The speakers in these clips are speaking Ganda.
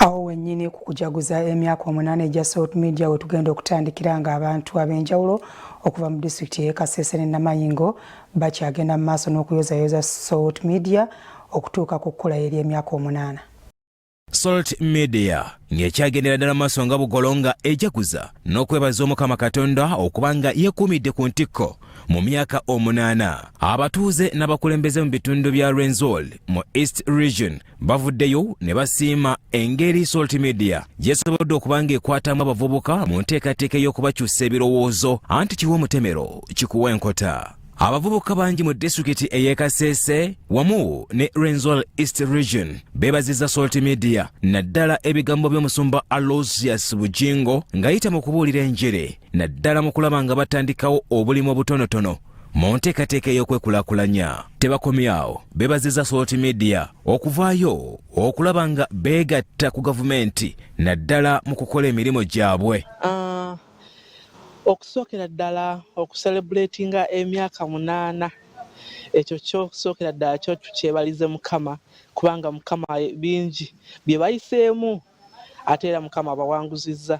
Awo wennyini ku kujaguza emyaka 8 egya Salt Media we tugenda okutandikira nga abantu ab'enjawulo okuva mu disitulikiti y'e Kasese ne Namayingo bakyagenda mu maaso n'okuyozaayoza Salt Media okutuuka ku kkula ery'emyaka 8. Salt Media ng'ekyagendera ddala maaso nga bugolo nga ejaguza n'okwebaza Omukama Katonda okubanga yeekuumidde ku ntikko mu myaka 8. Abatuuze n'abakulembeze mu bitundu bya Rwenzori mu East Region bavuddeyo ne basiima engeri Salt Media gyesobodde okubanga ekwatamu abavubuka mu nteekateeka y'okubakyusa ebirowoozo anti kiwa omutemero kikuwa enkota. Abavubuka bangi mu disitulikiti ey'e Kasese wamu ne Rwenzori East Region beebazizza Salt Media naddala ebigambo by'omusumba Aloysius Bugingo ng'ayita mu kubuulira enjiri naddala mu kulaba nga batandikawo obulimu obutonotono mu nteekateeka ey'okwekulaakulanya. Tebakomye awo, beebazizza Salt Media okuvaayo okulaba nga beegatta ku gavumenti naddala mu kukola emirimu gyabwe. Okusookera ddala okucelebratinga emyaka 8 ekyo ky'okusookera ddala kyo tukyebalize Mukama kubanga Mukama bingi bye bayiseemu ate era Mukama abawanguzizza.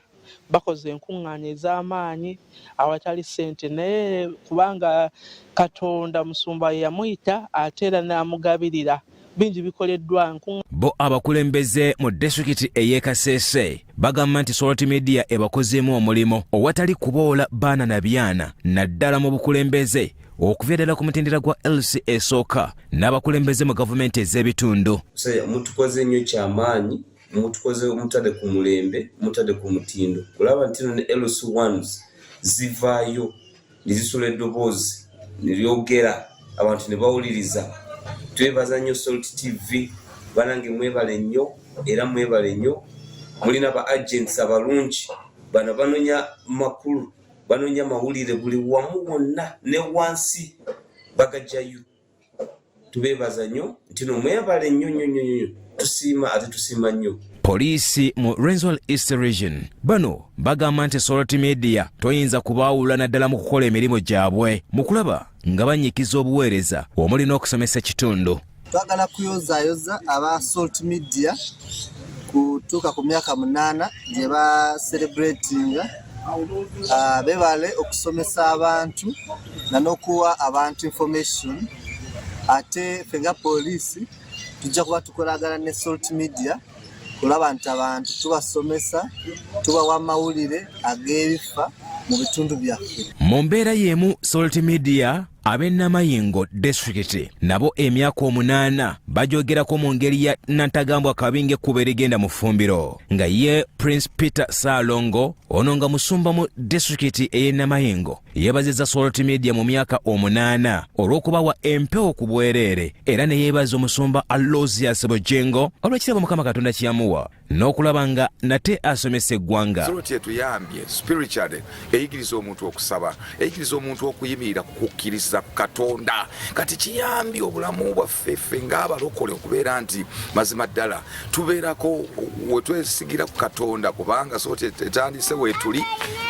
Bakoze enkuŋŋaanya ez'amaanyi awatali ssente naye kubanga Katonda musumba yamuyita ate era n'amugabirira bingi bikoleddwa. Bo abakulembeze mu disitulikiti ey'e Kasese bagamba nti Salt Media ebakozeemu omulimu owatali kuboola baana na byana naddala mu bukulembeze okuva ddala ku mutendera gwa LC esooka n'abakulembeze mu gavumenti ez'ebitundu. Mutukoze nnyo kyamaanyi, mutukoze mutadde ku mulembe, mutadde ku mutindo. Kulaba nti ne LC1s zivaayo ne zisula eddoboozi ne lyogera abantu ne bawuliriza. Twebaza nnyo Salt TV banange mwebale nnyo era mwebale nnyo. Mulina ba agents abalungi bano banonya makulu banonya mawulire buli wamu wonna ne wansi bagajayo. Tubebaza nnyo nti no mwebale nnyo tusiima ate tusiima nnyo. Poliisi mu Rwenzori East Region bano bagamba nti Salt Media toyinza kubaawula naddala mu kukola emirimu gyabwe mu kulaba nga banyikiza obuweereza omuli n'okusomesa kitundu. Twagala kuyozaayoza aba Salt Media kutuuka ku myaka 8 gye ba celebratinga bebale okusomesa abantu n'okuwa abantu information ate fenga poliisi tujja kuba tukolagana ne Salt Media kulaba nti abantu tubasomesa tubawa amawulire ag'ebifa mu bitundu byaffe. Mu mbeera y'emu Salt Media ab'e Namayingo disitulikiti nabo emyaka 8 bajogerako mu ngeri ya ntagambwa kabinge ekkubo erigenda mu ffumbiro nga ye Prince Peter Salongo ono nga musumba mu disitulikiti ey'e Namayingo yeebazizza Salt Media mu myaka 8 olw'okubawa empewo ku bwereere era ne yeebaza omusumba Aloysius Bugingo olw'ekirabo Mukama Katonda kyamuwa n'okulaba nga nate asomesa eggwanga. Salt etuyambye spiritually eyigiriza omuntu okusaba, eyigiriza omuntu okuyimirira kukkiriza Katonda. Kati kiyambye obulamu bwaffe ffe ng'abalokole okubeera nti mazima ddala tubeerako wetwesigira ku Katonda kubanga Salt etandise weetuli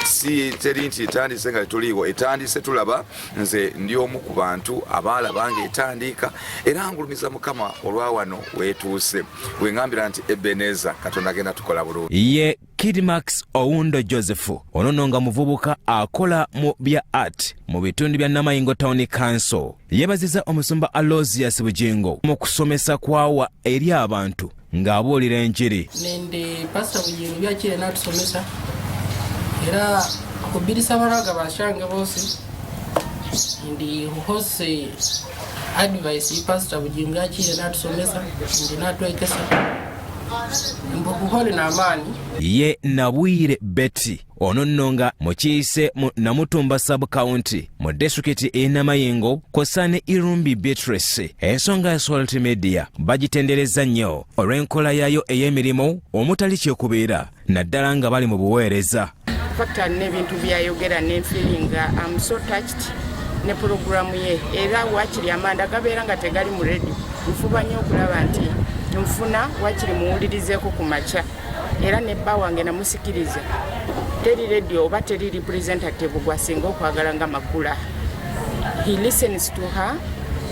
si teri nti etandise nga tuliiwo, etandise tulaba nze ndi omu ku bantu abaalaba ng'etandika era ngulumiza Mukama olwa wano weetuuse bwe ngambira nti Ebeneza Katonda agenda tukola bulungi. Ye Kidmax Oundo Joseph ono nga muvubuka akola mu bya art mu bitundu bya Namayingo Town Council yeebazizza omusumba Aloysius Bugingo mu kusomesa kwawa eri abantu ng'abuulira enjiri. Nende Pastor Bugingo byakire n'atusomesa era okubirisa abaraga bashange bose ndi hose advice Pastor Bugingo yakire n'atusomesa ndi n'atwekesa mbukuhole n'amaani. Ye Nabwire Betty ono nno nga mukiise mu Namutumba sub-county mu disitulikiti ey'e Namayingo kw'ossa ne Irumbi Beatrice. Ensonga ya Salt Media bagitendereza nnyo olw'enkola yaayo ey'emirimu omutali kyekubeera naddala nga bali mu buweereza. Factor n'ebintu byayogera ne feelinga I'm so touched ne programu ye era wakiri amanda gabeera nga tegali mu radio nfuba nnyo okulaba nti nfuna wakiri muwulirizeeko ku makya era nebba wange namusikiriza teri radio oba teri representative gwasinga okwagala nga makula. He listens to her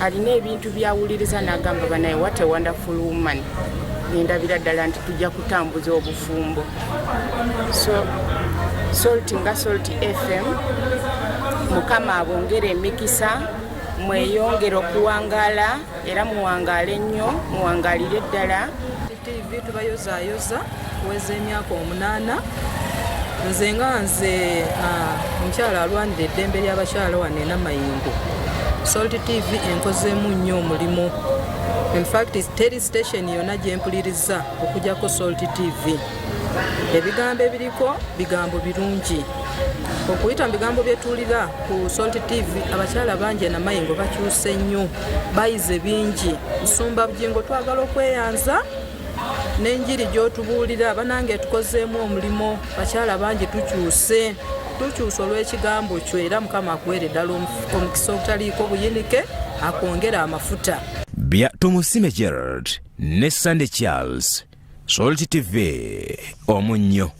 alina ebintu byawuliriza n'agamba banaye what a wonderful woman ndabira ddala nti tujja kutambuza obufumbo. So Salt nga Salt FM Mukama abongere emikisa, mweyongere okuwangaala era muwangaale nnyo, muwangaalire ddala. TV tubayozaayoza kuweza emyaka 8. Nze nga nze omukyala alwanira eddembe ly'abakyala wano e Namayingo. Salt TV enkozeemu nnyo omulimu. In fact, teri station yonna gye mpuliriza okujjako Salt TV. Ebigambo ebiriko bigambo birungi. Okuyita mu bigambo bye tuwulira ku Salt TV, abakyala bangi e Namayingo bakyuse nnyo, bayize bingi. Nsumba Bugingo twagala okweyanza n'enjiri gy'otubuulira banange tukozeemu omulimu, bakyala bangi tukyuse olw'ekigambo kyo, era Mukama akuweere ddala omukisa obutaliiko buyinike, akwongera amafuta. Bya Tumusime Gerald ne Sunday Charles, Salt TV omunnyo.